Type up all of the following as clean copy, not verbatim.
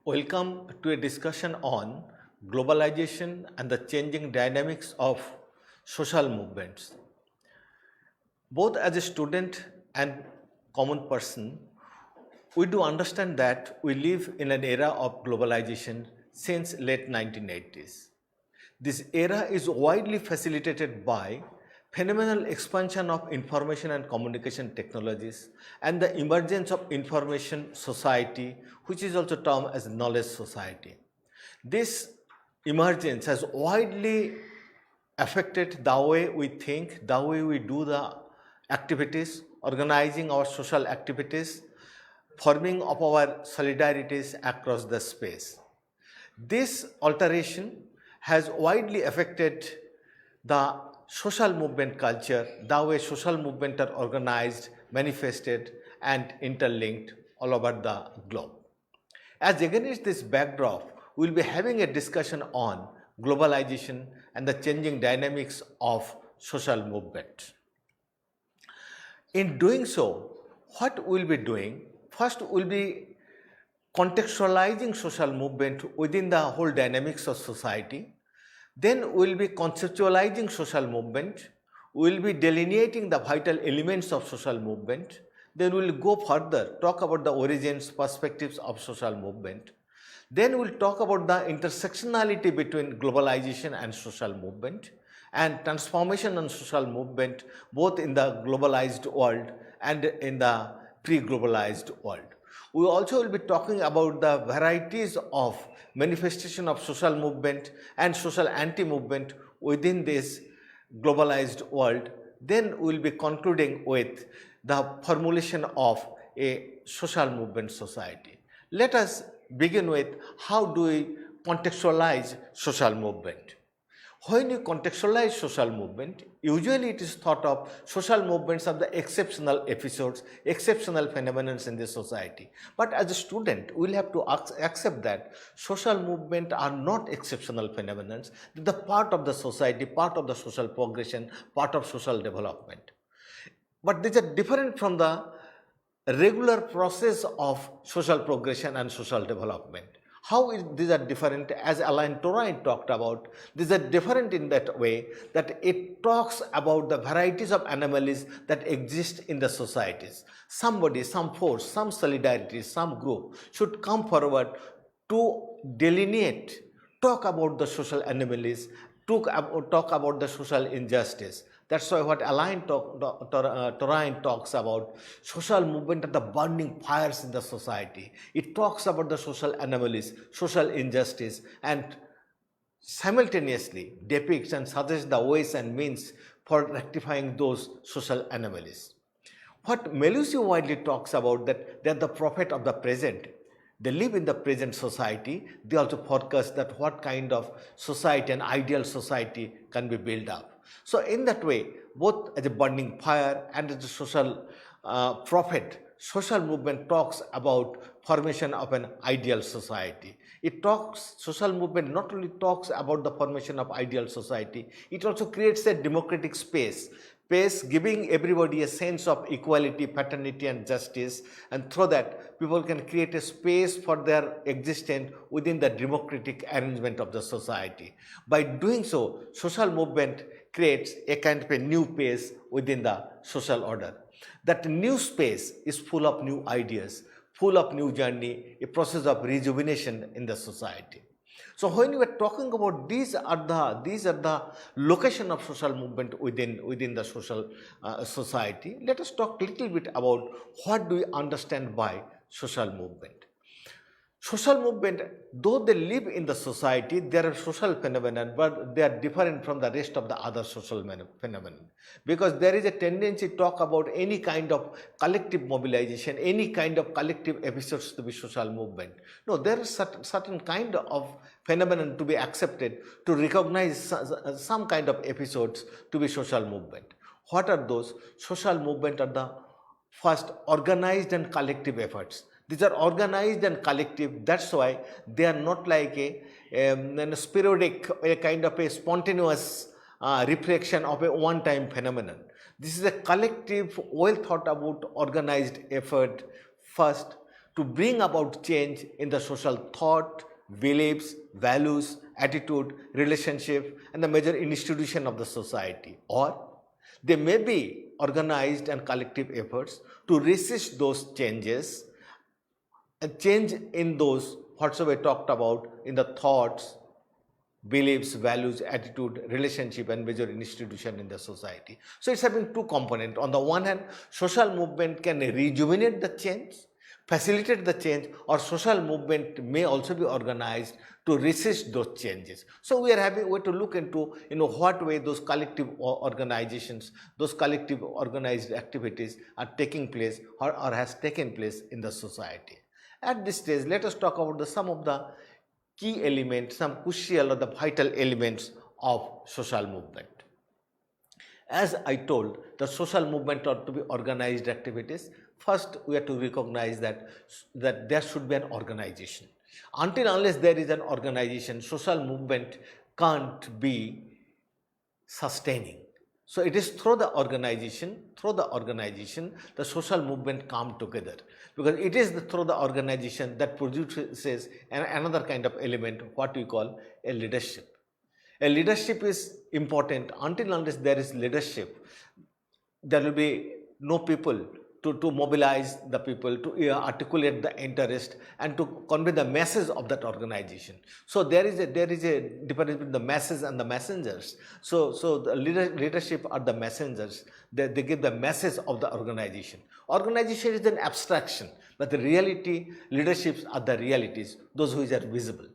Welcome to a discussion on globalization and the changing dynamics of social movements. Both as a student and common person, we do understand that we live in an era of globalization since late 1980s. This era is widely facilitated by phenomenal expansion of information and communication technologies and the emergence of information society, which is also termed as knowledge society. This emergence has widely affected the way we think, the way we do the activities, organizing our social activities, forming of our solidarities across the space. This alteration has widely affected the social movement culture, the way social movements are organized, manifested and interlinked all over the globe. As against this backdrop, we will be having a discussion on globalization and the changing dynamics of social movement. In doing so, what we will be doing? First, we will be contextualizing social movement within the whole dynamics of society. Then we will be conceptualizing social movement. We will be delineating the vital elements of social movement. Then we will go further, talk about the origins, perspectives of social movement. Then we will talk about the intersectionality between globalization and social movement and transformation and social movement both in the globalized world and in the pre-globalized world. We also will be talking about the varieties of manifestation of social movement and social anti-movement within this globalized world. Then we will be concluding with the formulation of a social movement society. Let us begin with how do we contextualize social movement. When you contextualize social movement, usually it is thought of social movements are the exceptional episodes, exceptional phenomena in the society. But as a student, we will have to accept that social movements are not exceptional phenomena. They are the part of the society, part of the social progression, part of social development. But these are different from the regular process of social progression and social development. How these are different, as Alain Touraine talked about, these are different in that way that it talks about the varieties of anomalies that exist in the societies. Somebody, some force, some solidarity, some group should come forward to delineate, talk about the social anomalies, talk about the social injustice. That's why what Alain Touraine talks about, social movement are the burning fires in the society. It talks about the social anomalies, social injustice, and simultaneously depicts and suggests the ways and means for rectifying those social anomalies. What Melucci widely talks about, that they are the prophet of the present. They live in the present society. They also forecast that what kind of society, an ideal society, can be built up. So in that way, both as a burning fire and as a social prophet, social movement talks about formation of an ideal society. Social movement not only talks about the formation of ideal society, it also creates a democratic space giving everybody a sense of equality, fraternity and justice, and through that people can create a space for their existence within the democratic arrangement of the society. By doing so, social movement creates a kind of a new pace within the social order. That new space is full of new ideas, full of new journey, a process of rejuvenation in the society. So when we are talking about these are the location of social movement within the social society, let us talk a little bit about what do we understand by social movement. Social movement, though they live in the society, there are social phenomena, but they are different from the rest of the other social phenomena. Because there is a tendency to talk about any kind of collective mobilization, any kind of collective episodes to be social movement. No, there is certain kind of phenomenon to be accepted, to recognize some kind of episodes to be social movement. What are those? Social movement are the first organized and collective efforts. These are organized and collective. That's why they are not like a sporadic, a kind of a spontaneous reflection of a one-time phenomenon. This is a collective, well thought about, organized effort first to bring about change in the social thought, beliefs, values, attitude, relationship, and the major institution of the society. Or they may be organized and collective efforts to resist those changes and change in those whatsoever talked about in the thoughts, beliefs, values, attitude, relationship, and major institution in the society. So it's having two components. On the one hand, social movement can rejuvenate the change, facilitate the change, or social movement may also be organized to resist those changes. So we are having to look into what way those collective organizations, those collective organized activities are taking place or has taken place in the society. At this stage, let us talk about some of the key elements, some crucial or the vital elements of social movement. As I told, the social movement ought to be organized activities. First, we have to recognize that there should be an organization. Until unless there is an organization, social movement can't be sustaining. So it is through the organization, the social movement come together, because it is through the organization that produces another kind of element, what we call a leadership. A leadership is important. Until unless there is leadership, there will be no people to mobilize the people, to articulate the interest and to convey the message of that organization. So there is a difference between the masses and the messengers. So the leadership are the messengers. They give the message of the organization. Organization is an abstraction, but the reality, leaderships are the realities, those which are visible.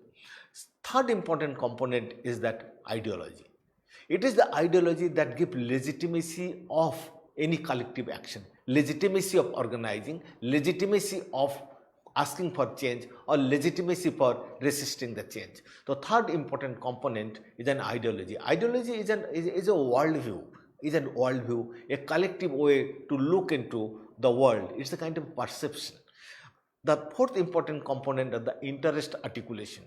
Third important component is that ideology. It is the ideology that gives legitimacy of any collective action, legitimacy of organizing, legitimacy of asking for change, or legitimacy for resisting the change. The third important component is an ideology. Ideology is a worldview, a collective way to look into the world. It's a kind of perception. The fourth important component is the interest articulation.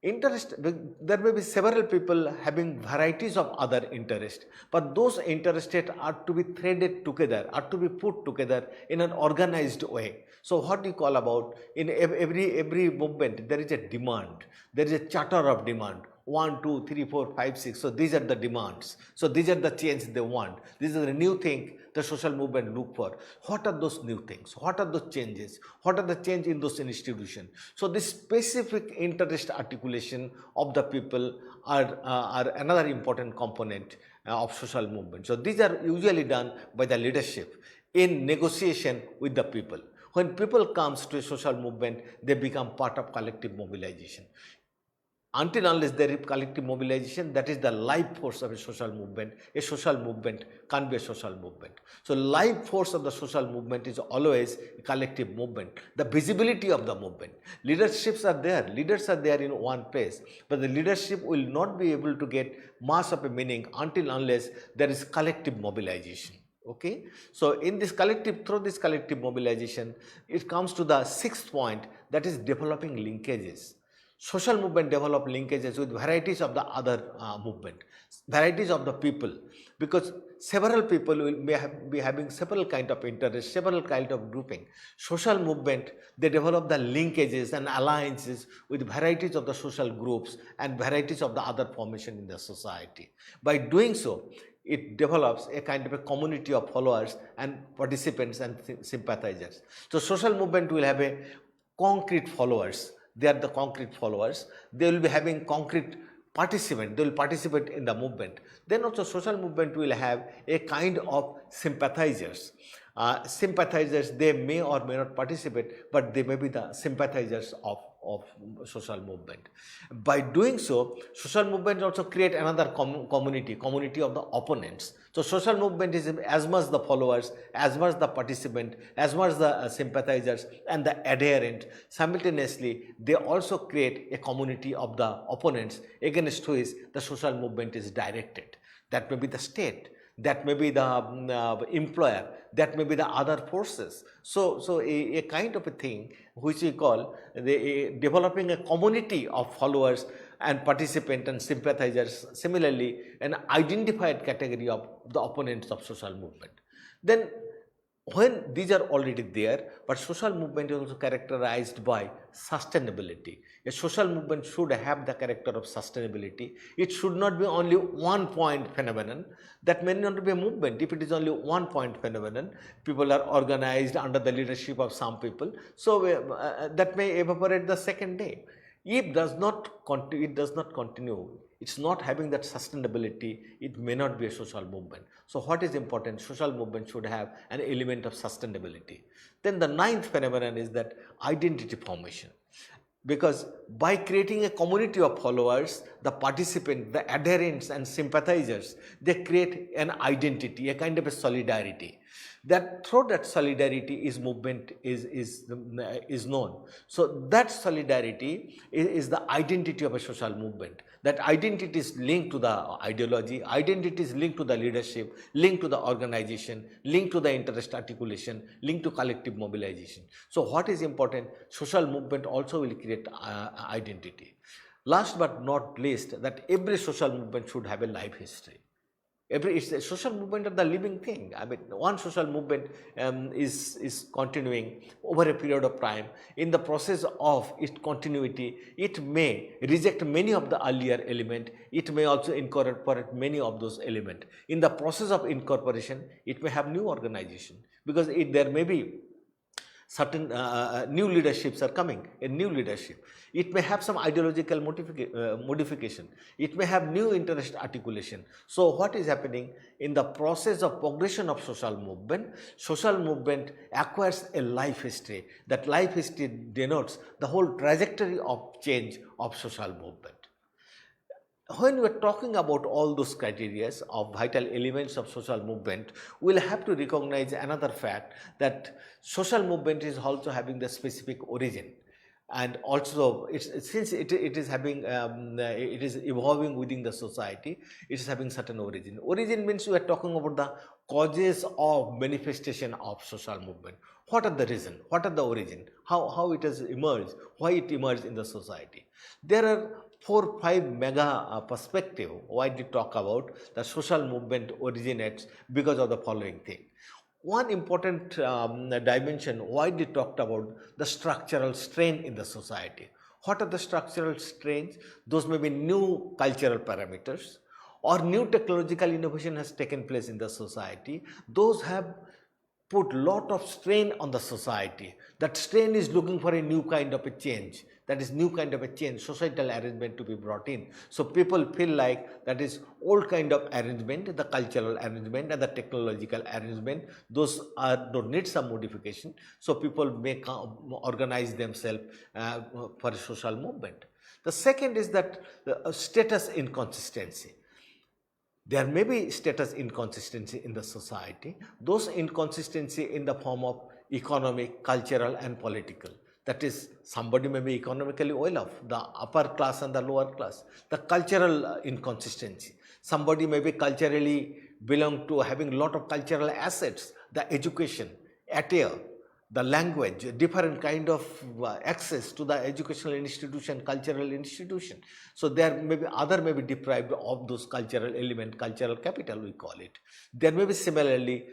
Interest, there may be several people having varieties of other interests, but those interests are to be threaded together, are to be put together in an organized way. So what do you call about, in every movement there is a demand, there is a charter of demand, 1, 2, 3, 4, 5, 6. So these are the demands. So these are the change they want. This is the new thing the social movement look for. What are those new things? What are those changes? What are the change in those institutions? So this specific interest articulation of the people are another important component of social movement. So these are usually done by the leadership in negotiation with the people. When people comes to a social movement, they become part of collective mobilization. Until unless there is collective mobilization, that is the life force of a social movement. A social movement can't be a social movement. So life force of the social movement is always a collective movement, the visibility of the movement. Leaderships are there, leaders are there in one place, but the leadership will not be able to get mass of a meaning until unless there is collective mobilization. Okay, so in this collective, through this collective mobilization, it comes to the sixth point, that is developing linkages. Social movement develop linkages with varieties of the other movement, varieties of the people, because several people will be having several kind of interests, several kind of grouping. Social movement, they develop the linkages and alliances with varieties of the social groups and varieties of the other formation in the society. By doing so, it develops a kind of a community of followers and participants and sympathizers. So social movement will have a concrete followers. They are the concrete followers. They will be having concrete participants. They will participate in the movement. Then also social movement will have a kind of sympathizers. Sympathizers, they may or may not participate, but they may be the sympathizers of social movement. By doing so, social movement also create another community of the opponents. So social movement is as much the followers, as much the participant, as much the sympathizers and the adherent. Simultaneously, they also create a community of the opponents against which the social movement is directed. That may be the state, that may be the employer, that may be the other forces. So a kind of a thing which we call developing a community of followers and participants and sympathizers, similarly an identified category of the opponents of social movement. Then when these are already there, but social movement is also characterized by sustainability. A social movement should have the character of sustainability. It should not be only one point phenomenon. That may not be a movement. If it is only one point phenomenon, people are organized under the leadership of some people, so that may evaporate the second day. If it does not continue, it's not having that sustainability, it may not be a social movement. So what is important? Social movement should have an element of sustainability. Then the ninth phenomenon is that identity formation. Because by creating a community of followers, the participants, the adherents and sympathizers, they create an identity, a kind of a solidarity. That through that solidarity is movement is known. So that solidarity is the identity of a social movement. That identity is linked to the ideology, identity is linked to the leadership, linked to the organization, linked to the interest articulation, linked to collective mobilization. So what is important? Social movement also will create identity. Last but not least, that every social movement should have a life history. It's a social movement of the living thing. I mean, one social movement is continuing over a period of time. In the process of its continuity, it may reject many of the earlier elements. It may also incorporate many of those elements. In the process of incorporation, it may have new organization, because there may be certain new leaderships are coming, a new leadership. It may have some ideological modification. It may have new interest articulation. So what is happening in the process of progression of social movement acquires a life history. That life history denotes the whole trajectory of change of social movement. When we are talking about all those criteria of vital elements of social movement, we will have to recognize another fact, that social movement is also having the specific origin, and also since it is having it is evolving within the society, it is having certain origin. Origin means we are talking about the causes of manifestation of social movement. What are the reason? What are the origin? How it has emerged? Why it emerged in the society? There are 4-5 mega perspective why we talk about the social movement originates, because of the following thing. One important dimension why we talked about the structural strain in the society. What are the structural strains? Those may be new cultural parameters, or new technological innovation has taken place in the society. Those have put lot of strain on the society. That strain is looking for a new kind of a change. That is new kind of a change, societal arrangement to be brought in. So people feel like that is old kind of arrangement, the cultural arrangement and the technological arrangement, those don't need some modification. So people may organize themselves for a social movement. The second is that status inconsistency. There may be status inconsistency in the society. Those inconsistency in the form of economic, cultural and political. That is, somebody may be economically well off, the upper class and the lower class. The cultural inconsistency. Somebody may be culturally belong to having a lot of cultural assets, the education, attire, the language, different kind of access to the educational institution, cultural institution. So there may be other may be deprived of those cultural element, cultural capital we call it. There may be similarly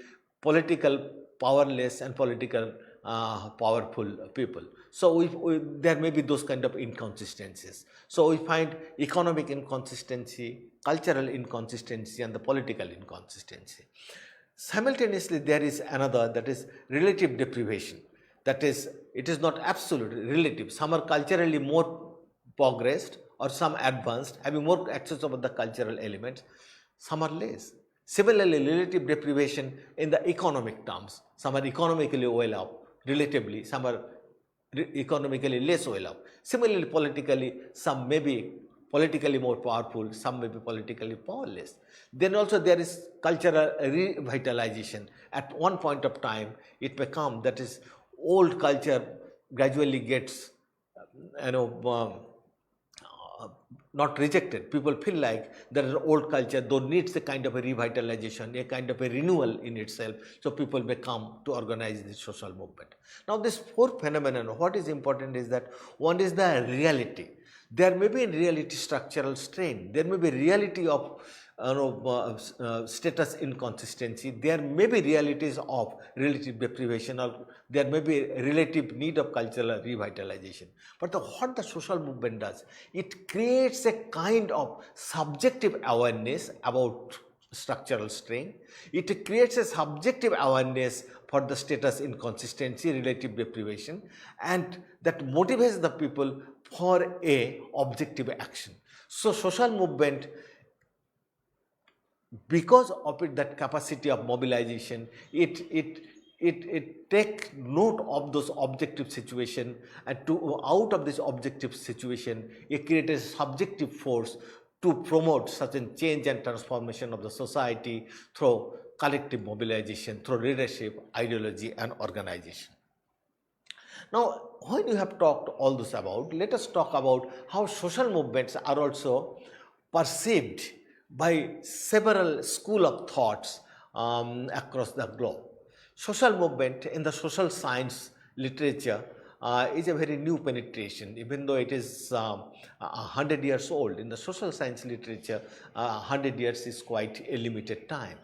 political powerless and political powerful people. So there may be those kind of inconsistencies. So we find economic inconsistency, cultural inconsistency and the political inconsistency. Simultaneously, there is another, that is relative deprivation. That is, it is not absolute, relative. Some are culturally more progressed or some advanced, having more access over the cultural elements. Some are less. Similarly, relative deprivation in the economic terms. Some are economically well off, relatively. Some are economically less well off. Similarly, politically, some may be politically more powerful, some may be politically powerless. Then also there is cultural revitalization. At one point of time, it may come, that is, old culture gradually gets, not rejected. People feel like there is an old culture, though needs a kind of a revitalization, a kind of a renewal in itself, so people may come to organize this social movement. Now this fourth phenomenon, what is important is that one is the reality. There may be in reality structural strain, there may be reality of status inconsistency, there may be realities of relative deprivation, or there may be a relative need of cultural revitalization. But what the social movement does, it creates a kind of subjective awareness about structural strain. It creates a subjective awareness for the status inconsistency, relative deprivation, and that motivates the people for a objective action. So social movement, because of it, that capacity of mobilization, it take note of those objective situation, and to out of this objective situation it creates a subjective force to promote certain change and transformation of the society through collective mobilization, through leadership, ideology and organization. Now, when you have talked all this about, let us talk about how social movements are also perceived by several school of thoughts across the globe. Social movement in the social science literature is a very new penetration, even though it is 100 years old. In the social science literature, 100 years is quite a limited time.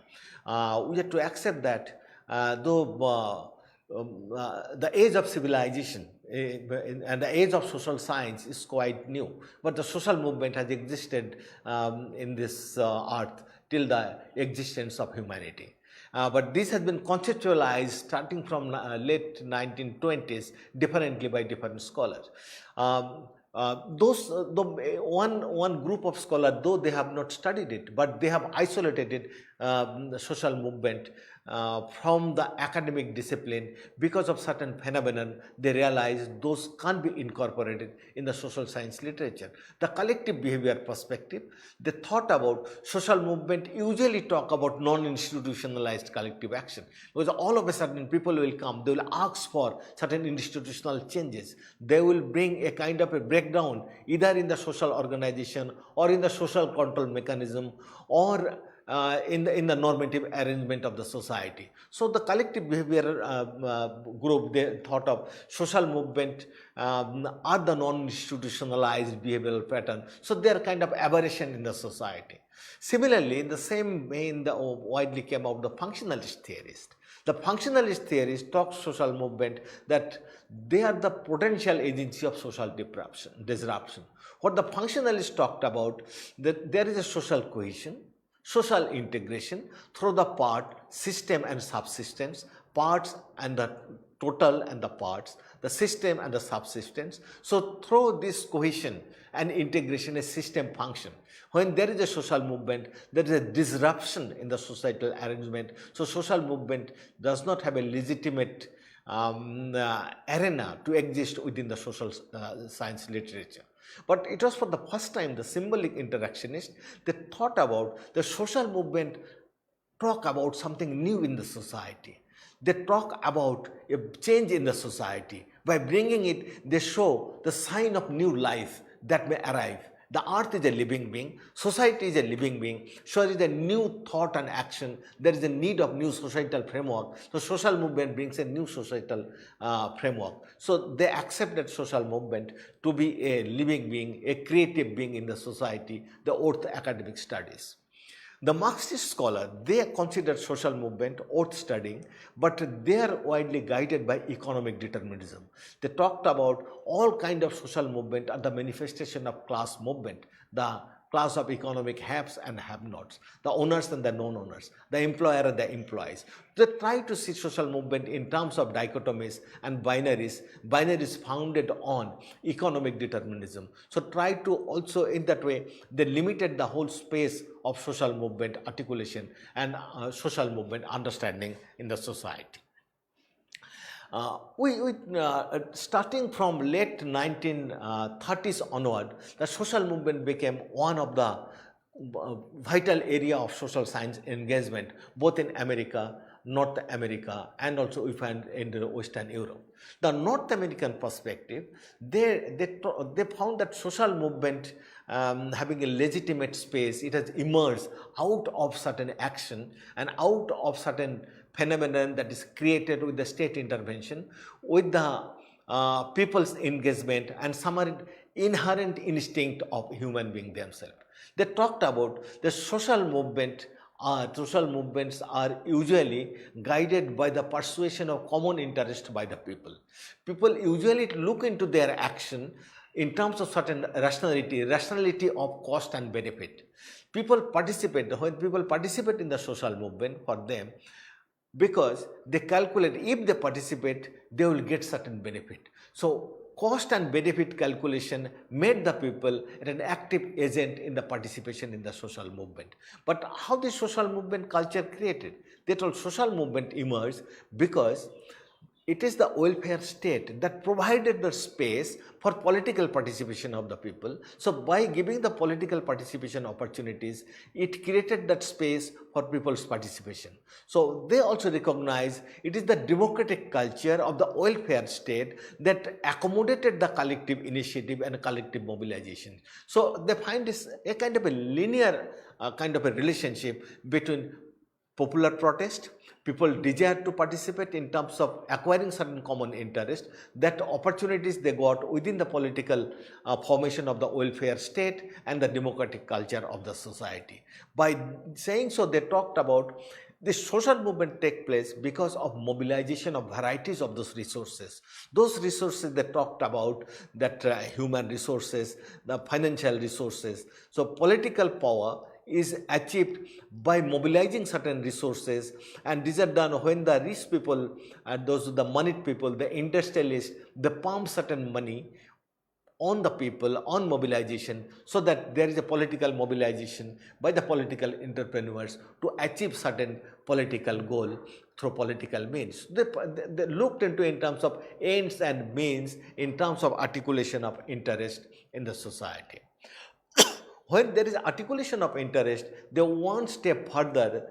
We have to accept that though the age of civilization and the age of social science is quite new, but the social movement has existed in this earth till the existence of humanity. But this has been conceptualized starting from late 1920s differently by different scholars. One group of scholars, though they have not studied it, but they have isolated it, the social movement from the academic discipline because of certain phenomenon. They realize those can't be incorporated in the social science literature. The collective behavior perspective, they thought about social movement usually talk about non-institutionalized collective action, because all of a sudden people will come, they will ask for certain institutional changes, they will bring a kind of a breakdown either in the social organization or in the social control mechanism or in the normative arrangement of the society. So the collective behavior group, they thought of social movement are the non-institutionalized behavioral pattern. So they are kind of aberration in the society. Similarly, in the same vein, the widely came out the functionalist theorist. The functionalist theorists talk social movement that they are the potential agency of social disruption. What the functionalists talked about, that there is a social cohesion, social integration through the part, system and subsistence, parts and the total and the parts, the system and the subsistence. So through this cohesion and integration, a system function. When there is a social movement, there is a disruption in the societal arrangement. So social movement does not have a legitimate arena to exist within the social science literature. But it was for the first time the symbolic interactionists, they thought about the social movement, talk about something new in the society. They talk about a change in the society. By bringing it, they show the sign of new life that may arrive. The earth is a living being, society is a living being, so there is a new thought and action, there is a need of new societal framework. So social movement brings a new societal framework. So they accept that social movement to be a living being, a creative being in the society, the worth academic studies. The Marxist scholar, they consider social movement worth studying, but they are widely guided by economic determinism. They talked about all kind of social movement are the manifestation of class movement, the class of economic haves and have-nots, the owners and the non-owners, the employer and the employees. They try to see social movement in terms of dichotomies and binaries founded on economic determinism. So try to also, in that way, they limited the whole space of social movement articulation and social movement understanding in the society. Starting from late 1930s onward, the social movement became one of the vital area of social science engagement, both in America, North America, and also we find in the Western Europe. The North American perspective, they found that social movement having a legitimate space, it has emerged out of certain action and out of certain phenomenon that is created with the state intervention, with the people's engagement and some inherent instinct of human being themselves. They talked about the social movements are usually guided by the persuasion of common interest by the people. People usually look into their action in terms of certain rationality of cost and benefit. When people participate in the social movement, for them, because they calculate if they participate, they will get certain benefit. So cost and benefit calculation made the people an active agent in the participation in the social movement. But how the social movement culture created? They told social movement emerged because it is the welfare state that provided the space for political participation of the people. So by giving the political participation opportunities, it created that space for people's participation. So they also recognize it is the democratic culture of the welfare state that accommodated the collective initiative and collective mobilization. So they find this a kind of a linear kind of a relationship between popular protest, people desire to participate in terms of acquiring certain common interest, that opportunities they got within the political formation of the welfare state and the democratic culture of the society. By saying so, they talked about the social movement take place because of mobilization of varieties of those resources. Those resources they talked about, that human resources, the financial resources. So political power is achieved by mobilizing certain resources, and these are done when the rich people and those the moneyed people, the industrialists, they pump certain money on the people, on mobilization, so that there is a political mobilization by the political entrepreneurs to achieve certain political goal through political means. They looked into in terms of ends and means, in terms of articulation of interest in the society. When there is articulation of interest, they one step further.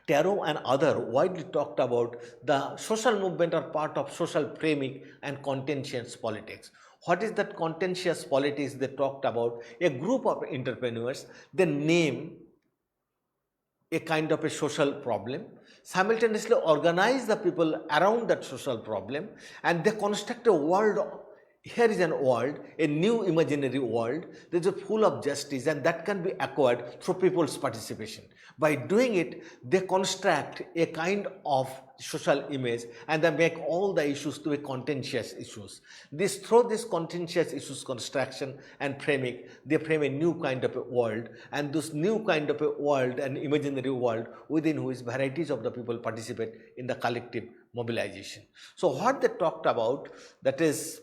Tarot and other widely talked about the social movement are part of social framing and contentious politics. What is that contentious politics they talked about? A group of entrepreneurs, they name a kind of a social problem, simultaneously organize the people around that social problem, and they construct a world. Here is an world, a new imaginary world that is full of justice, and that can be acquired through people's participation. By doing it, they construct a kind of social image, and they make all the issues to be contentious issues. Through this contentious issues construction and framing, they frame a new kind of a world, and this new kind of a world, an imaginary world within which varieties of the people participate in the collective mobilization. So what they talked about, that is,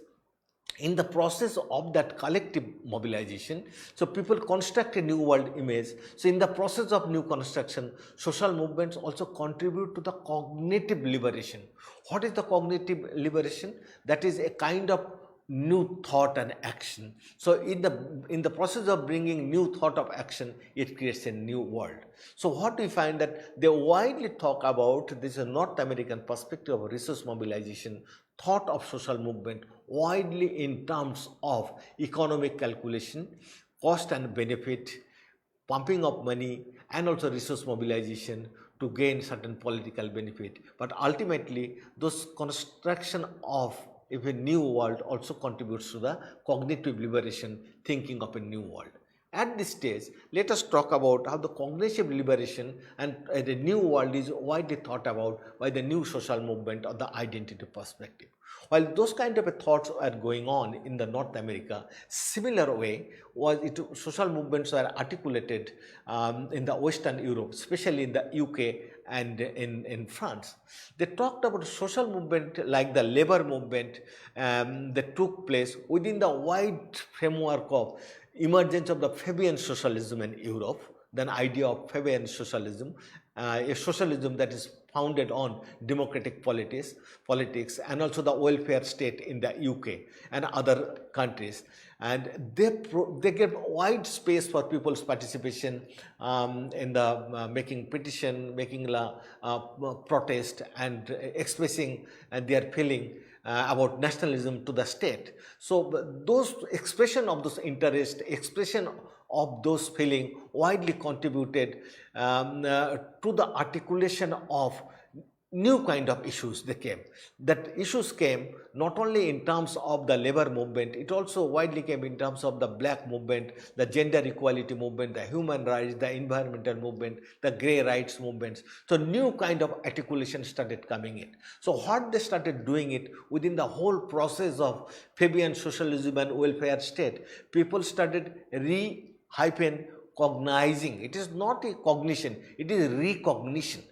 in the process of that collective mobilization, so people construct a new world image. So in the process of new construction, social movements also contribute to the cognitive liberation. What is the cognitive liberation? That is a kind of new thought and action. So in the process of bringing new thought of action, it creates a new world. So what we find that they widely talk about, this is a North American perspective of resource mobilization, thought of social movement widely in terms of economic calculation, cost and benefit, pumping of money, and also resource mobilization to gain certain political benefit. But ultimately, those construction of a new world also contributes to the cognitive liberation, thinking of a new world. At this stage, let us talk about how the cognitive liberation and the new world is widely thought about by the new social movement or the identity perspective. While those kind of thoughts are going on in the North America, similar way social movements are articulated in the Western Europe, especially in the UK and in France. They talked about social movement like the labor movement that took place within the wide framework of emergence of the Fabian socialism in Europe, then idea of Fabian socialism, a socialism that is founded on democratic politics and also the welfare state in the UK and other countries. And they give wide space for people's participation in the making petition, making protest, and expressing their feeling about nationalism to the state. So those expression of those interest, expression of those feeling widely contributed to the articulation of new kind of issues they came. That issues came not only in terms of the labor movement, it also widely came in terms of the black movement, the gender equality movement, the human rights, the environmental movement, the grey rights movements. So new kind of articulation started coming in. So what they started doing it within the whole process of Fabian socialism and welfare state, people started cognizing. It is not a cognition, it is recognition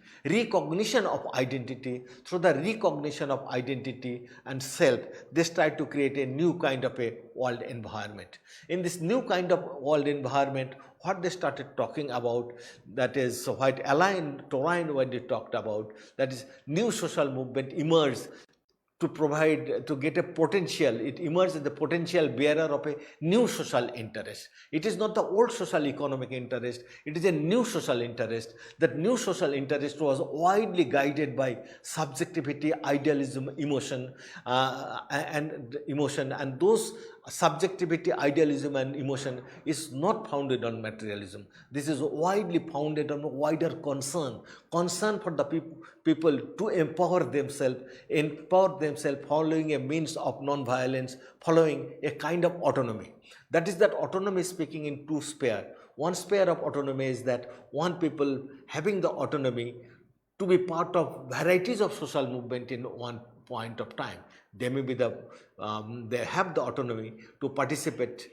of identity. Through the recognition of identity and self, they tried to create a new kind of a world environment. In this new kind of world environment, what they started talking about, that is what Alain Touraine already talked about, that is new social movement emerged to provide, to get a potential. It emerged as the potential bearer of a new social interest. It is not the old social economic interest, it is a new social interest. That new social interest was widely guided by subjectivity, idealism, emotion, and those subjectivity, idealism and emotion is not founded on materialism. This is widely founded on a wider concern for the people to empower themselves following a means of non-violence, following a kind of autonomy. That is that autonomy speaking in two spheres. One sphere of autonomy is that one people having the autonomy to be part of varieties of social movement in one point of time. They may be they have the autonomy to participate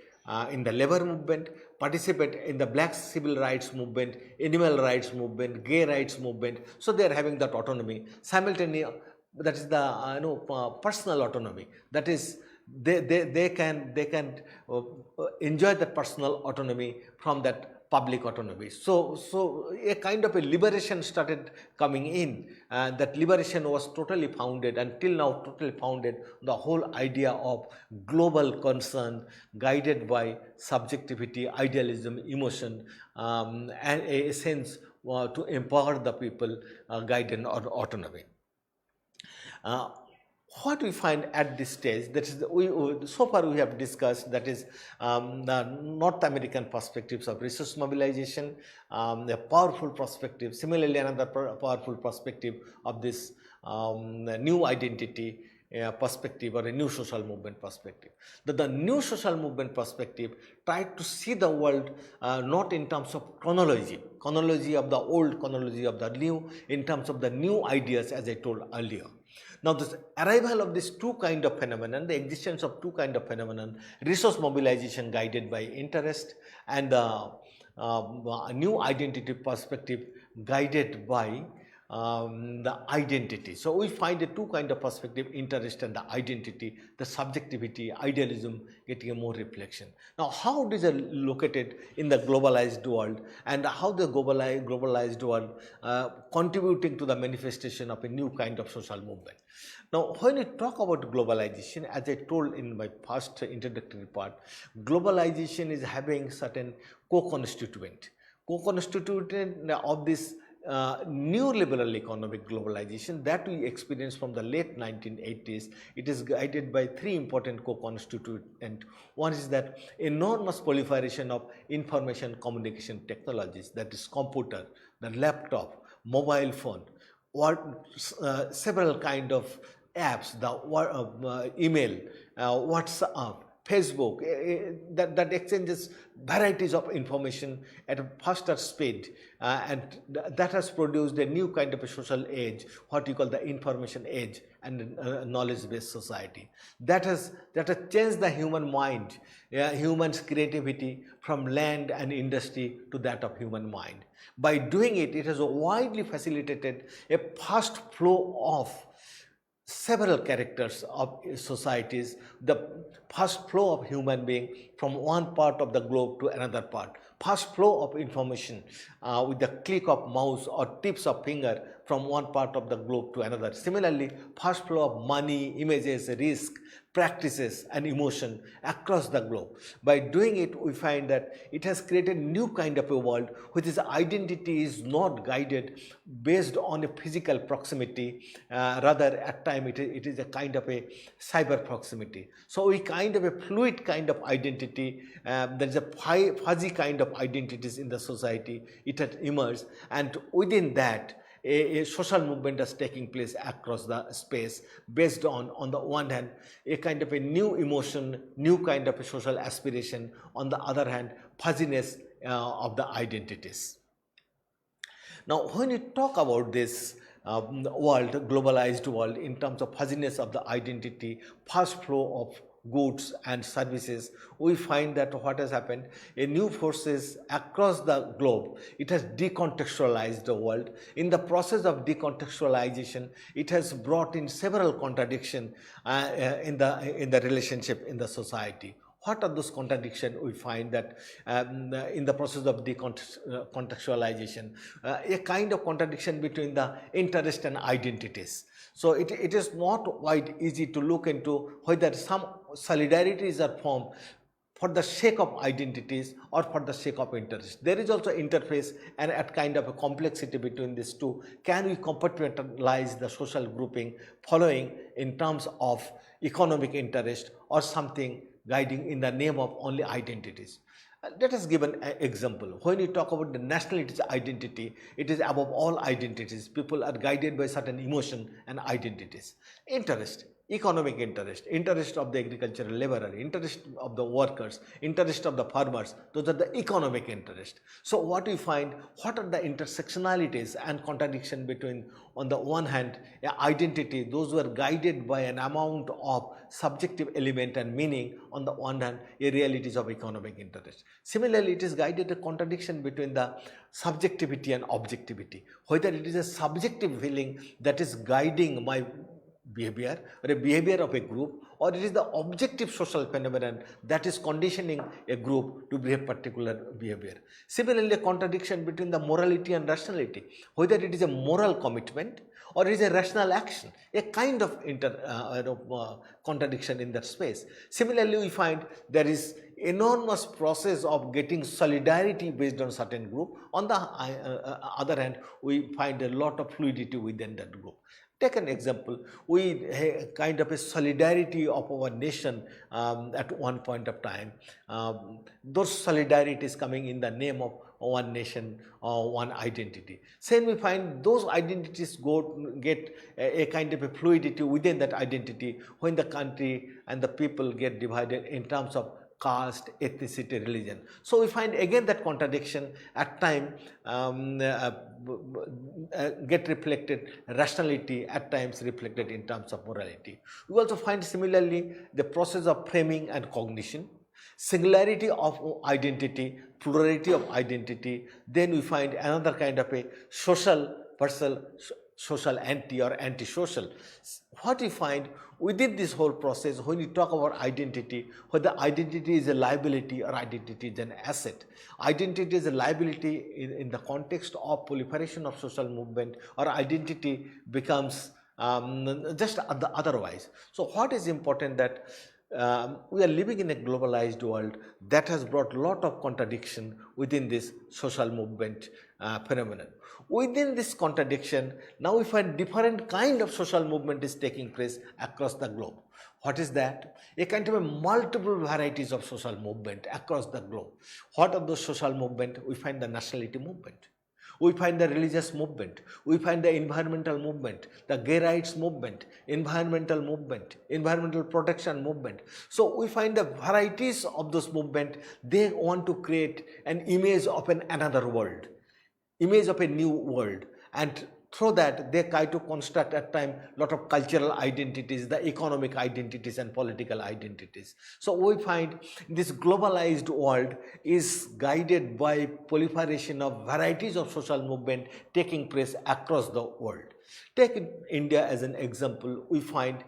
in the labor movement, participate in the black civil rights movement, animal rights movement, gay rights movement. So they are having that autonomy. Simultaneously, that is the personal autonomy. That is, they can enjoy that personal autonomy from that public autonomy. So a kind of a liberation started coming in, and that liberation was totally founded, until now totally founded, the whole idea of global concern guided by subjectivity, idealism, emotion, and a sense to empower the people, guided or autonomy. What we find at this stage, that is, so far we have discussed, that is the North American perspectives of resource mobilization, a powerful perspective. Similarly, another powerful perspective of this new identity perspective, or a new social movement perspective. The new social movement perspective tried to see the world not in terms of chronology of the old, chronology of the new, in terms of the new ideas, as I told earlier. Now, this arrival of these two kind of phenomenon, the existence of two kind of phenomenon, resource mobilization guided by interest, and the new identity perspective guided by the identity. So we find a two kind of perspective, interest and the identity, the subjectivity, idealism getting a more reflection. Now, how it is located in the globalized world, and how the globalized world contributing to the manifestation of a new kind of social movement. Now, when we talk about globalization, as I told in my first introductory part, globalization is having certain co-constituent of this new liberal economic globalization that we experienced from the late 1980s. It is guided by three important co-constituents. One is that enormous proliferation of information communication technologies, that is computer, the laptop, mobile phone, or several kind of apps, the email, WhatsApp, Facebook, that exchanges varieties of information at a faster speed, and that has produced a new kind of a social age, what you call the information age, and knowledge-based society. That has changed the human mind, human's creativity from land and industry to that of human mind. By doing it, it has widely facilitated a fast flow of several characters of societies, the fast flow of human being from one part of the globe to another part, fast flow of information with the click of mouse or tips of finger, from one part of the globe to another. Similarly, fast flow of money, images, risk, practices and emotion across the globe. By doing it, we find that it has created new kind of a world which is identity is not guided based on a physical proximity, rather at time it is a kind of a cyber proximity. So we kind of a fluid kind of identity, there is a fuzzy kind of identities in the society, it has emerged, and within that a social movement is taking place across the space based on the one hand a kind of a new emotion, new kind of a social aspiration, on the other hand fuzziness of the identities. Now when you talk about this world, globalized world, in terms of fuzziness of the identity, fast flow of goods and services, we find that what has happened, a new forces across the globe, it has decontextualized the world. In the process of decontextualization, it has brought in several contradictions in the relationship in the society. What are those contradictions? We find that in the process of decontextualization, a kind of contradiction between the interest and identities. So it is not quite easy to look into whether some solidarities are formed for the sake of identities or for the sake of interest. There is also interface and a kind of a complexity between these two. Can we compartmentalize the social grouping following in terms of economic interest or something guiding in the name of only identities? Let us give an example. When you talk about the nationality's identity, it is above all identities. People are guided by certain emotion and identities. Interest, economic interest, interest of the agricultural laborer, interest of the workers, interest of the farmers, those are the economic interest. So what we find, what are the intersectionalities and contradiction between, on the one hand, identity, those who are guided by an amount of subjective element and meaning, on the one hand, a realities of economic interest. Similarly, it is guided a contradiction between the subjectivity and objectivity, whether it is a subjective feeling that is guiding my behavior or a behavior of a group, or it is the objective social phenomenon that is conditioning a group to behave particular behavior. Similarly, a contradiction between the morality and rationality, whether it is a moral commitment or it is a rational action, a kind of contradiction in that space. Similarly, we find there is enormous process of getting solidarity based on certain group. On the other hand, we find a lot of fluidity within that group. Take an example, we kind of a solidarity of our nation at one point of time. Those solidarities coming in the name of one nation or one identity. Same we find those identities get a kind of a fluidity within that identity when the country and the people get divided in terms of caste, ethnicity, religion. So we find again that contradiction at time get reflected, rationality at times reflected in terms of morality. We also find similarly the process of framing and cognition, singularity of identity, plurality of identity. Then we find another kind of a social versus social anti or anti-social. What we find within this whole process, when you talk about identity, whether identity is a liability or identity is an asset. Identity is a liability in the context of proliferation of social movement, or identity becomes just otherwise. So what is important that we are living in a globalized world that has brought a lot of contradiction within this social movement phenomenon. Within this contradiction, now we find different kind of social movement is taking place across the globe. What is that? A kind of a multiple varieties of social movement across the globe. What are those social movement? We find the nationality movement. We find the religious movement, we find the environmental movement, the gay rights movement, environmental protection movement. So we find the varieties of those movement. They want to create an image of another world, image of a new world, and through that they try to construct at time lot of cultural identities, the economic identities and political identities. So we find this globalized world is guided by proliferation of varieties of social movement taking place across the world. Take India as an example. We find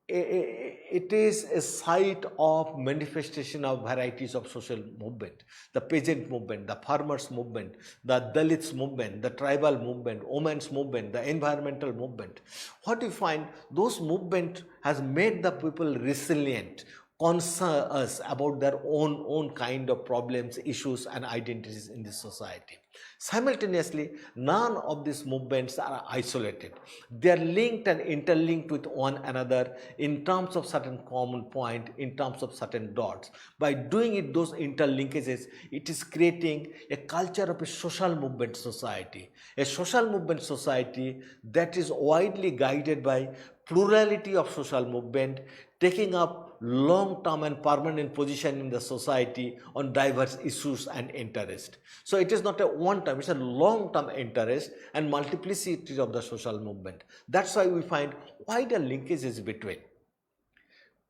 it is a site of manifestation of varieties of social movement, the peasant movement, the farmers movement, the Dalits movement, the tribal movement, women's movement, the environmental movement. What you find, those movement has made the people resilient, conscious about their own kind of problems, issues and identities in the society. Simultaneously, none of these movements are isolated. They are linked and interlinked with one another in terms of certain common point, in terms of certain dots. By doing it, those interlinkages, it is creating a culture of a social movement society. A social movement society that is widely guided by plurality of social movement, taking up long-term and permanent position in the society on diverse issues and interest. So it is not a one-time, it's a long-term interest and multiplicity of the social movement. That's why we find wider linkages between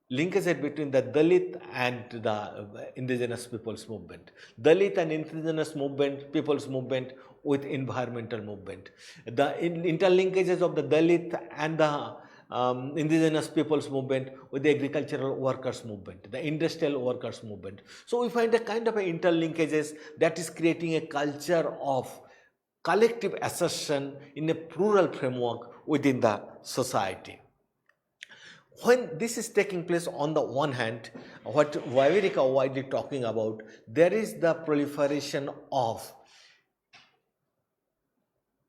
the Dalit and the indigenous people's movement, Dalit and indigenous movement, people's movement with environmental movement, the interlinkages of the Dalit and the indigenous people's movement with the agricultural workers movement, the industrial workers movement. So we find a kind of interlinkages that is creating a culture of collective assertion in a plural framework within the society. When this is taking place, on the one hand, what Vavirika widely talking about, there is the proliferation of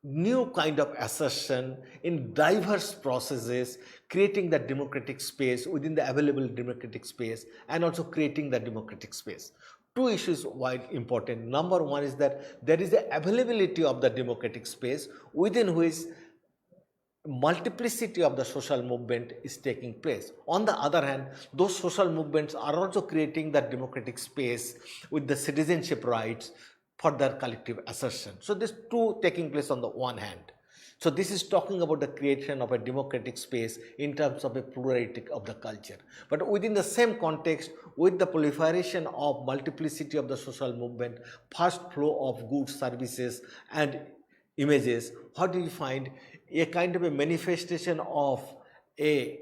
new kind of assertion in diverse processes, creating the democratic space within the available democratic space and also creating the democratic space. Two issues quite important. Number one is that there is the availability of the democratic space within which multiplicity of the social movement is taking place. On the other hand, those social movements are also creating the democratic space with the citizenship rights for their collective assertion. So these two taking place on the one hand. So this is talking about the creation of a democratic space in terms of a plurality of the culture. But within the same context, with the proliferation of multiplicity of the social movement, fast flow of goods, services and images, what do you find? A kind of a manifestation of a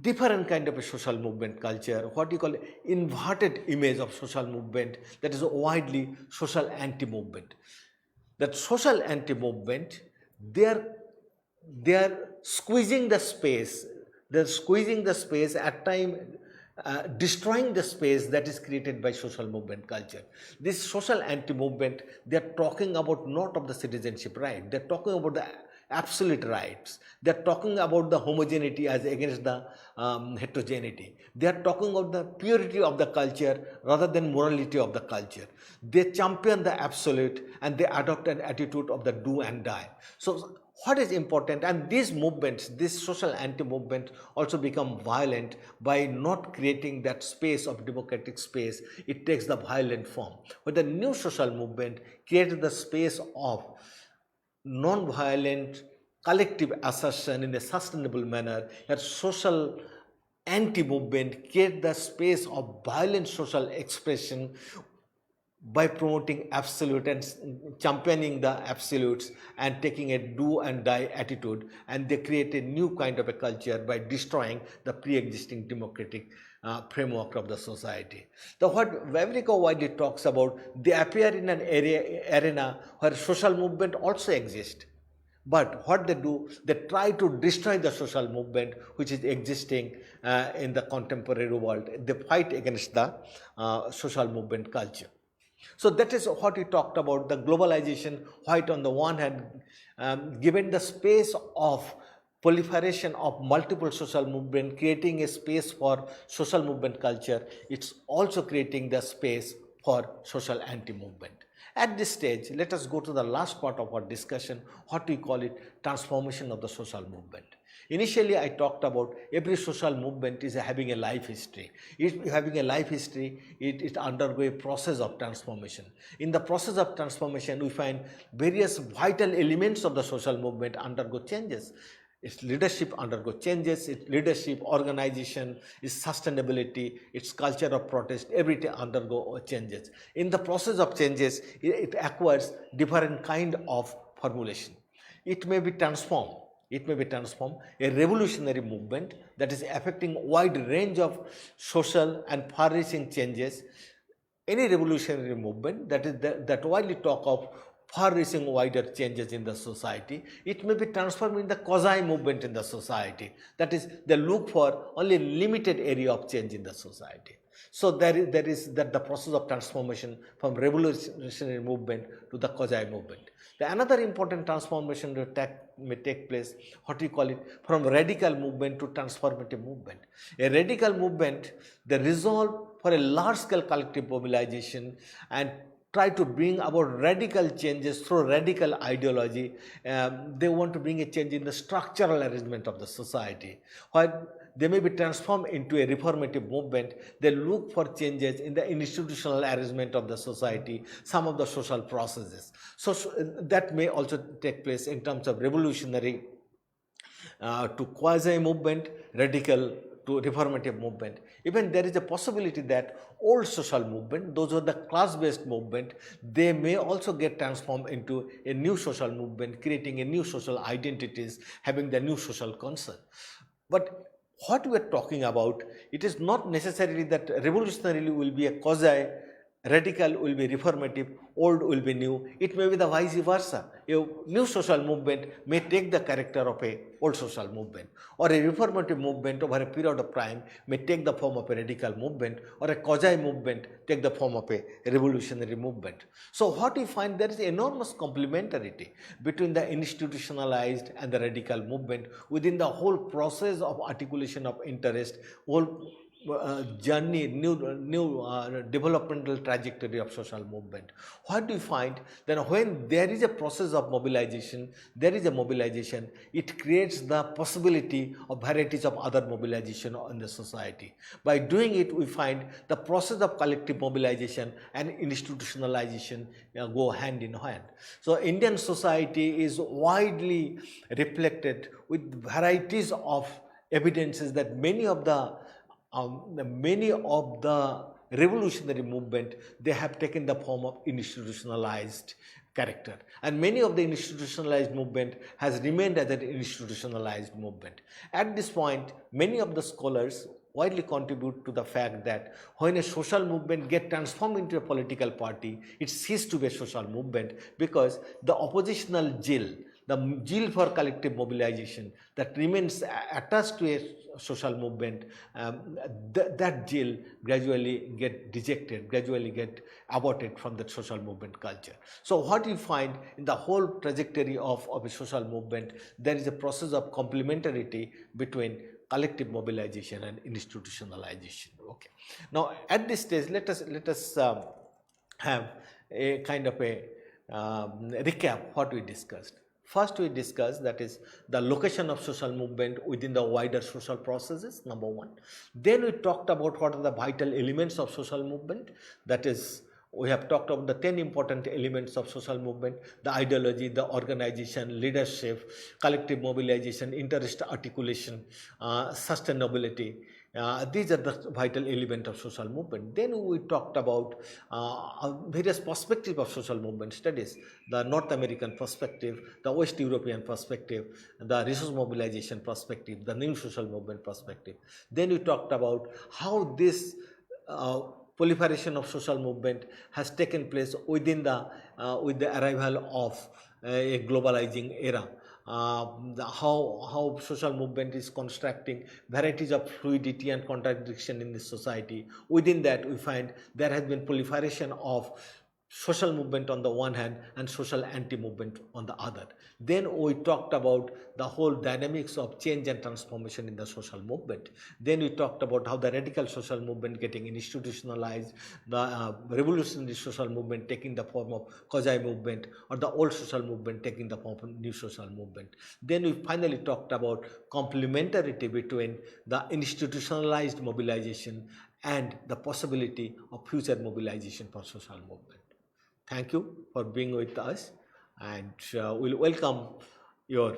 different kind of a social movement culture, what you call inverted image of social movement, that is widely social anti-movement. That social anti-movement, they are squeezing the space, at times destroying the space that is created by social movement culture. This social anti-movement, they are talking about not of the citizenship right, they are talking about the absolute rights, they are talking about the homogeneity as against the heterogeneity, they are talking about the purity of the culture rather than morality of the culture. They champion the absolute and they adopt an attitude of the do and die. So what is important, and these movements, this social anti-movement also become violent by not creating that space of democratic space, it takes the violent form. But the new social movement created the space of non-violent collective assertion in a sustainable manner. That social anti-movement create the space of violent social expression by promoting absolute and championing the absolutes and taking a do and die attitude, and they create a new kind of a culture by destroying the pre-existing democratic framework of the society. The what Vavirika widely talks about, they appear in an arena where social movement also exists. But what they do, they try to destroy the social movement which is existing in the contemporary world. They fight against the social movement culture. So that is what we talked about, the globalization, white on the one hand, given the space of proliferation of multiple social movement, creating a space for social movement culture, it's also creating the space for social anti-movement. At this stage, let us go to the last part of our discussion, what we call it, transformation of the social movement. Initially, I talked about every social movement is having a life history. Having a life history, it undergo a process of transformation. In the process of transformation, we find various vital elements of the social movement undergo changes. Its leadership undergo changes, its leadership, organization, its sustainability, its culture of protest, everything undergo changes. In the process of changes, it acquires different kind of formulation. It may be transformed. it may be transformed, a revolutionary movement that is affecting wide range of social and far-reaching changes. Any revolutionary movement that widely talk of far-reaching wider changes in the society, it may be transformed in the quasi-movement in the society. That is, they look for only limited area of change in the society. So there is that the process of transformation from revolutionary movement to the quasi-movement. The another important transformation may take place, what we call it, from radical movement to transformative movement. A radical movement, the resolve for a large-scale collective mobilization and try to bring about radical changes through radical ideology. They want to bring a change in the structural arrangement of the society. While they may be transformed into a reformative movement, they look for changes in the institutional arrangement of the society, some of the social processes. So that may also take place in terms of revolutionary to quasi-movement, radical to reformative movement. Even there is a possibility that old social movement, those are the class-based movement, they may also get transformed into a new social movement, creating a new social identities, having the new social concern. But what we are talking about, it is not necessarily that revolutionary will be a quasi, radical will be reformative, old will be new. It may be the vice versa. A new social movement may take the character of a old social movement, or a reformative movement over a period of time may take the form of a radical movement, or a quasi movement take the form of a revolutionary movement. So what we find, there is enormous complementarity between the institutionalized and the radical movement within the whole process of articulation of interest, whole journey, new developmental trajectory of social movement. What do you find? Then when there is a process of mobilization, there is a mobilization, it creates the possibility of varieties of other mobilization in the society. By doing it, we find the process of collective mobilization and institutionalization go hand in hand. So Indian society is widely reflected with varieties of evidences that many of the revolutionary movement, they have taken the form of institutionalized character, and many of the institutionalized movement has remained as an institutionalized movement. At this point, many of the scholars widely contribute to the fact that when a social movement gets transformed into a political party, it ceases to be a social movement, because the oppositional zeal, the zeal for collective mobilization that remains attached to a social movement, that zeal gradually get dejected, gradually get aborted from the social movement culture. So what you find in the whole trajectory of a social movement, there is a process of complementarity between collective mobilization and institutionalization. Okay. Now at this stage, let us have a kind of a recap what we discussed. First we discussed, that is, the location of social movement within the wider social processes, number one. Then we talked about what are the vital elements of social movement, that is, we have talked about the 10 important elements of social movement: the ideology, the organization, leadership, collective mobilization, interest articulation, sustainability. These are the vital elements of social movement. Then we talked about various perspectives of social movement studies: the North American perspective, the West European perspective, the resource mobilization perspective, the new social movement perspective. Then we talked about how this proliferation of social movement has taken place within the with the arrival of a globalizing era. How social movement is constructing varieties of fluidity and contradiction in this society. Within that, we find there has been proliferation of social movement on the one hand and social anti-movement on the other. Then we talked about the whole dynamics of change and transformation in the social movement. Then we talked about how the radical social movement getting institutionalized, the revolutionary social movement taking the form of quasi-movement, or the old social movement taking the form of new social movement. Then we finally talked about complementarity between the institutionalized mobilization and the possibility of future mobilization for social movement. Thank you for being with us, and we'll welcome your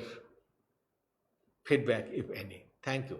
feedback, if any. Thank you.